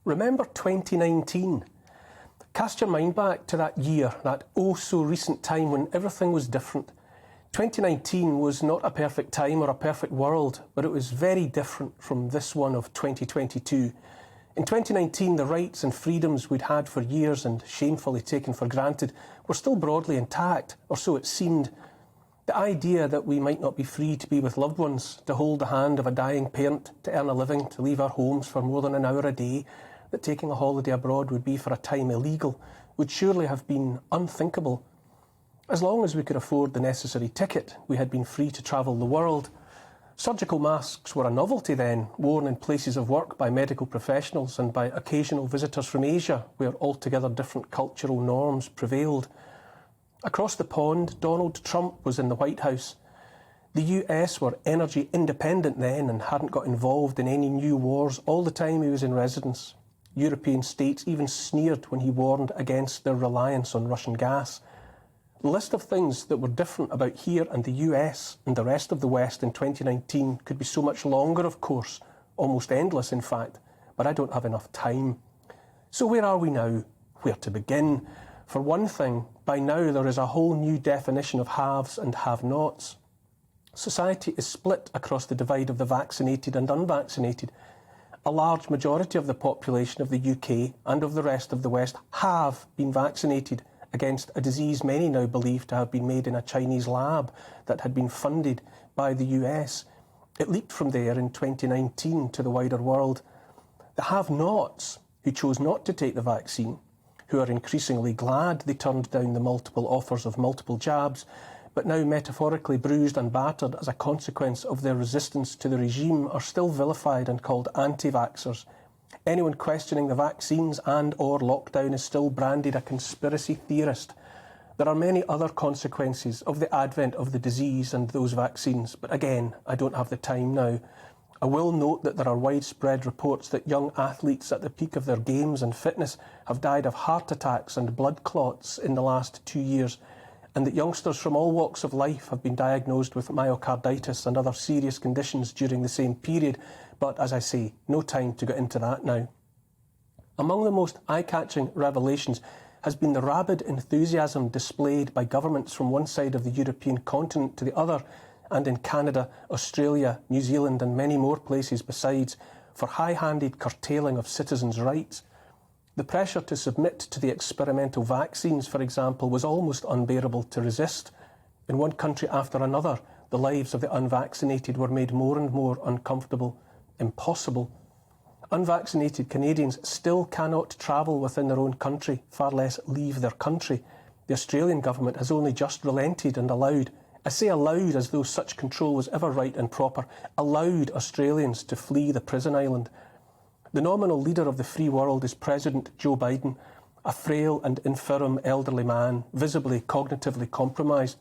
Remember 2019? Cast your mind back to that year, that oh-so-recent time when everything was different. 2019 was not a perfect time or a perfect world, but it was very different from this one of 2022. In 2019, the rights and freedoms we'd had for years and shamefully taken for granted were still broadly intact, or so it seemed. The idea that we might not be free to be with loved ones, to hold the hand of a dying parent, to earn a living, to leave our homes for more than an hour a day, that taking a holiday abroad would be for a time illegal, would surely have been unthinkable. As long as we could afford the necessary ticket, we had been free to travel the world. Surgical masks were a novelty then, worn in places of work by medical professionals and by occasional visitors from Asia, where altogether different cultural norms prevailed. Across the pond, Donald Trump was in the White House. The US were energy independent then and hadn't got involved in any new wars all the time he was in residence. European states even sneered when he warned against their reliance on Russian gas. The list of things that were different about here and the US and the rest of the West in 2019 could be so much longer, of course, almost endless in fact, but I don't have enough time. So where are we now? Where to begin? For one thing, by now there is a whole new definition of haves and have-nots. Society is split across the divide of the vaccinated and unvaccinated. A large majority of the population of the UK and of the rest of the West have been vaccinated against a disease many now believe to have been made in a Chinese lab that had been funded by the US. It leaked from there in 2019 to the wider world. The have-nots, who chose not to take the vaccine, who are increasingly glad they turned down the multiple offers of multiple jabs, but now metaphorically bruised and battered as a consequence of their resistance to the regime, are still vilified and called anti-vaxxers. Anyone questioning the vaccines and or lockdown is still branded a conspiracy theorist. There are many other consequences of the advent of the disease and those vaccines, but again, I don't have the time now. I will note that there are widespread reports that young athletes at the peak of their games and fitness have died of heart attacks and blood clots in the last 2 years, and that youngsters from all walks of life have been diagnosed with myocarditis and other serious conditions during the same period, but as I say, no time to get into that now. Among the most eye-catching revelations has been the rabid enthusiasm displayed by governments from one side of the European continent to the other, and in Canada, Australia, New Zealand and many more places besides, for high-handed curtailing of citizens' rights. The pressure to submit to the experimental vaccines, for example, was almost unbearable to resist. In one country after another, the lives of the unvaccinated were made more and more uncomfortable, impossible. Unvaccinated Canadians still cannot travel within their own country, far less leave their country. The Australian government has only just relented and allowed, I say allowed as though such control was ever right and proper, allowed Australians to flee the prison island. The nominal leader of the free world is President Joe Biden, a frail and infirm elderly man, visibly cognitively compromised.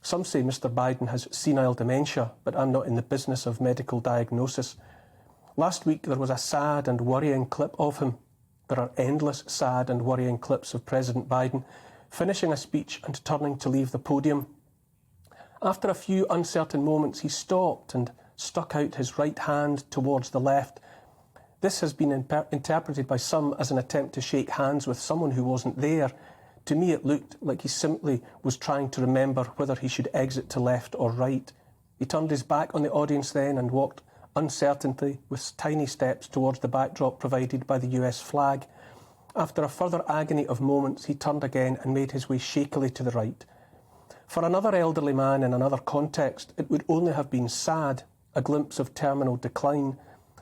Some say Mr. Biden has senile dementia, but I'm not in the business of medical diagnosis. Last week there was a sad and worrying clip of him. There are endless sad and worrying clips of President Biden finishing a speech and turning to leave the podium. After a few uncertain moments, he stopped and stuck out his right hand towards the left. This has been interpreted by some as an attempt to shake hands with someone who wasn't there. To me, it looked like he simply was trying to remember whether he should exit to left or right. He turned his back on the audience then and walked uncertainly with tiny steps towards the backdrop provided by the US flag. After a further agony of moments, he turned again and made his way shakily to the right. For another elderly man in another context, it would only have been sad, a glimpse of terminal decline.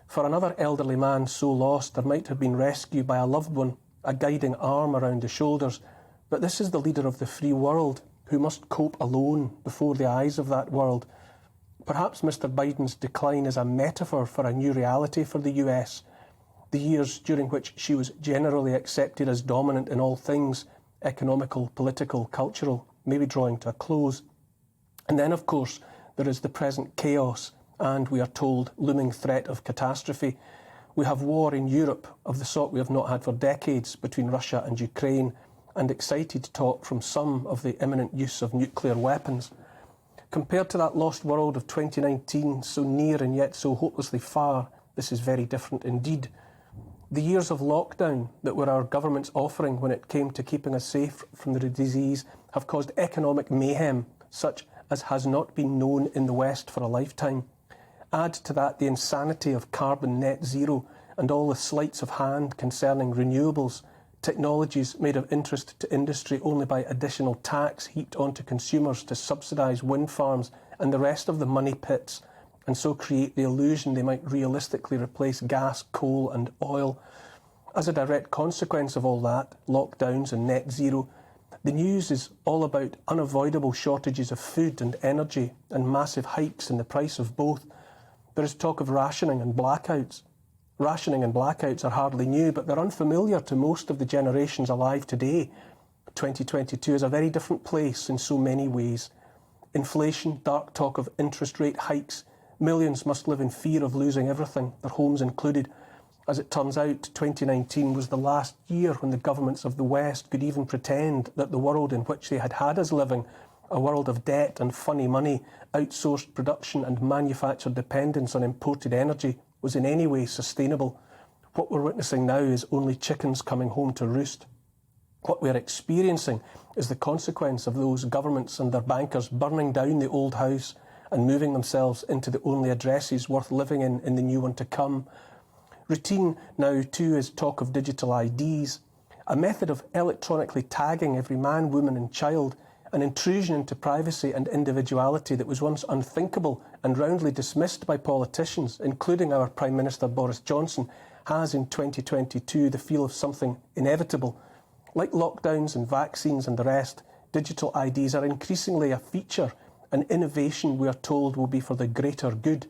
For another elderly man so lost, there might have been rescue by a loved one, a guiding arm around the shoulders. But this is the leader of the free world, who must cope alone before the eyes of that world. Perhaps Mr. Biden's decline is a metaphor for a new reality for the US. The years during which she was generally accepted as dominant in all things, economical, political, cultural, may be drawing to a close. And then, of course, there is the present chaos and, we are told, looming threat of catastrophe. We have war in Europe of the sort we have not had for decades between Russia and Ukraine, and excited talk from some of the imminent use of nuclear weapons. Compared to that lost world of 2019, so near and yet so hopelessly far, this is very different indeed. The years of lockdown that were our government's offering when it came to keeping us safe from the disease have caused economic mayhem such as has not been known in the West for a lifetime. Add to that the insanity of carbon net zero and all the sleights of hand concerning renewables, technologies made of interest to industry only by additional tax heaped onto consumers to subsidise wind farms and the rest of the money pits, and so create the illusion they might realistically replace gas, coal and oil. As a direct consequence of all that, lockdowns and net zero, the news is all about unavoidable shortages of food and energy and massive hikes in the price of both. There is talk of rationing and blackouts. Rationing and blackouts are hardly new, but they're unfamiliar to most of the generations alive today. 2022 is a very different place in so many ways. Inflation, dark talk of interest rate hikes. Millions must live in fear of losing everything, their homes included. As it turns out, 2019 was the last year when the governments of the West could even pretend that the world in which they had us living, a world of debt and funny money, outsourced production and manufactured dependence on imported energy, was in any way sustainable. What we're witnessing now is only chickens coming home to roost. What we're experiencing is the consequence of those governments and their bankers burning down the old house and moving themselves into the only addresses worth living in the new one to come. Routine now too is talk of digital IDs, a method of electronically tagging every man, woman and child, an intrusion into privacy and individuality that was once unthinkable and roundly dismissed by politicians, including our Prime Minister Boris Johnson, has in 2022 the feel of something inevitable. Like lockdowns and vaccines and the rest, digital IDs are increasingly a feature, an innovation we are told will be for the greater good.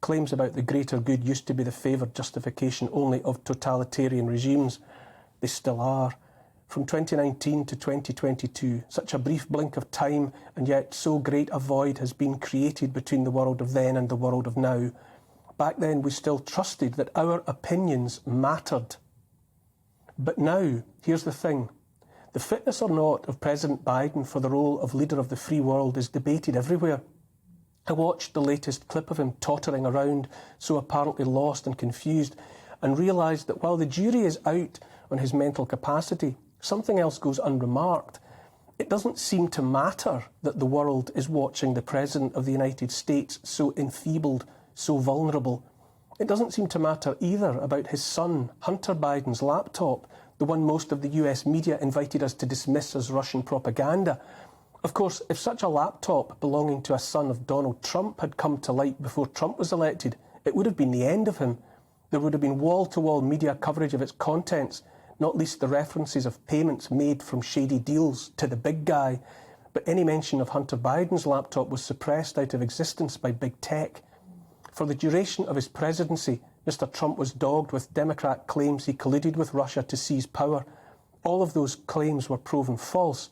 Claims about the greater good used to be the favoured justification only of totalitarian regimes. They still are. From 2019 to 2022, such a brief blink of time, and yet so great a void has been created between the world of then and the world of now. Back then we still trusted that our opinions mattered. But now, here's the thing. The fitness or not of President Biden for the role of leader of the free world is debated everywhere. I watched the latest clip of him tottering around, so apparently lost and confused, and realised that while the jury is out on his mental capacity, something else goes unremarked. It doesn't seem to matter that the world is watching the President of the United States so enfeebled, so vulnerable. It doesn't seem to matter either about his son, Hunter Biden's laptop, the one most of the US media invited us to dismiss as Russian propaganda. Of course, if such a laptop belonging to a son of Donald Trump had come to light before Trump was elected, it would have been the end of him. There would have been wall-to-wall media coverage of its contents, not least the references of payments made from shady deals to the big guy. But any mention of Hunter Biden's laptop was suppressed out of existence by big tech. For the duration of his presidency, Mr. Trump was dogged with Democrat claims he colluded with Russia to seize power. All of those claims were proven false.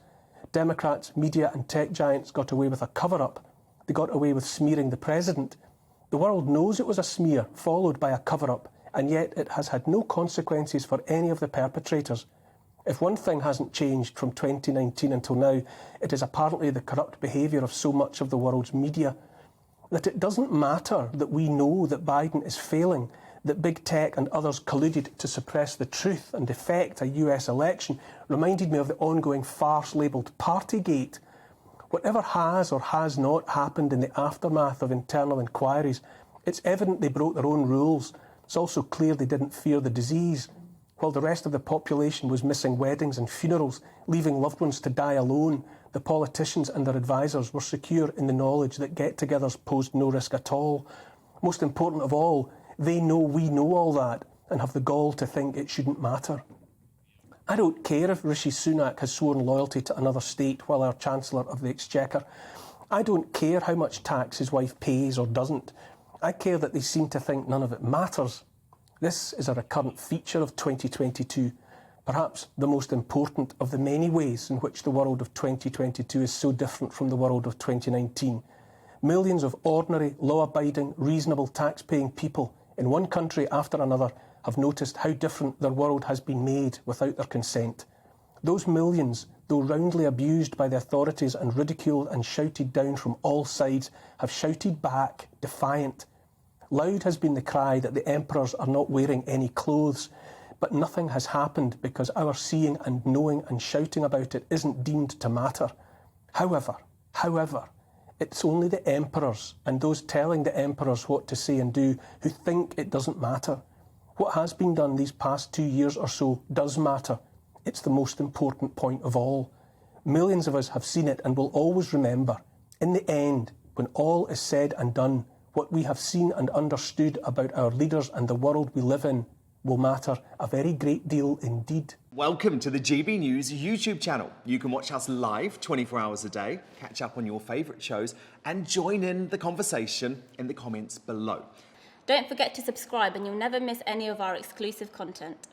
Democrats, media and tech giants got away with a cover-up. They got away with smearing the president. The world knows it was a smear, followed by a cover-up, and yet it has had no consequences for any of the perpetrators. If one thing hasn't changed from 2019 until now, it is apparently the corrupt behaviour of so much of the world's media. That it doesn't matter that we know that Biden is failing, that big tech and others colluded to suppress the truth and effect a US election, reminded me of the ongoing farce labelled Partygate. Whatever has or has not happened in the aftermath of internal inquiries, it's evident they broke their own rules. It's also clear they didn't fear the disease. While the rest of the population was missing weddings and funerals, leaving loved ones to die alone, the politicians and their advisers were secure in the knowledge that get-togethers posed no risk at all. Most important of all, they know we know all that and have the gall to think it shouldn't matter. I don't care if Rishi Sunak has sworn loyalty to another state while our Chancellor of the Exchequer. I don't care how much tax his wife pays or doesn't. I care that they seem to think none of it matters. This is a recurrent feature of 2022, perhaps the most important of the many ways in which the world of 2022 is so different from the world of 2019. Millions of ordinary, law-abiding, reasonable tax-paying people in one country after another have noticed how different their world has been made without their consent. Those millions, though roundly abused by the authorities and ridiculed and shouted down from all sides, have shouted back, defiant. Loud has been the cry that the emperors are not wearing any clothes. but nothing has happened because our seeing and knowing and shouting about it isn't deemed to matter. However, it's only the emperors and those telling the emperors what to say and do who think it doesn't matter. What has been done these past 2 years or so does matter. It's the most important point of all. Millions of us have seen it and will always remember. In the end, when all is said and done, what we have seen and understood about our leaders and the world we live in will matter a very great deal indeed. Welcome to the GBNews YouTube channel. You can watch us live 24 hours a day, catch up on your favourite shows and join in the conversation in the comments below. Don't forget to subscribe and you'll never miss any of our exclusive content.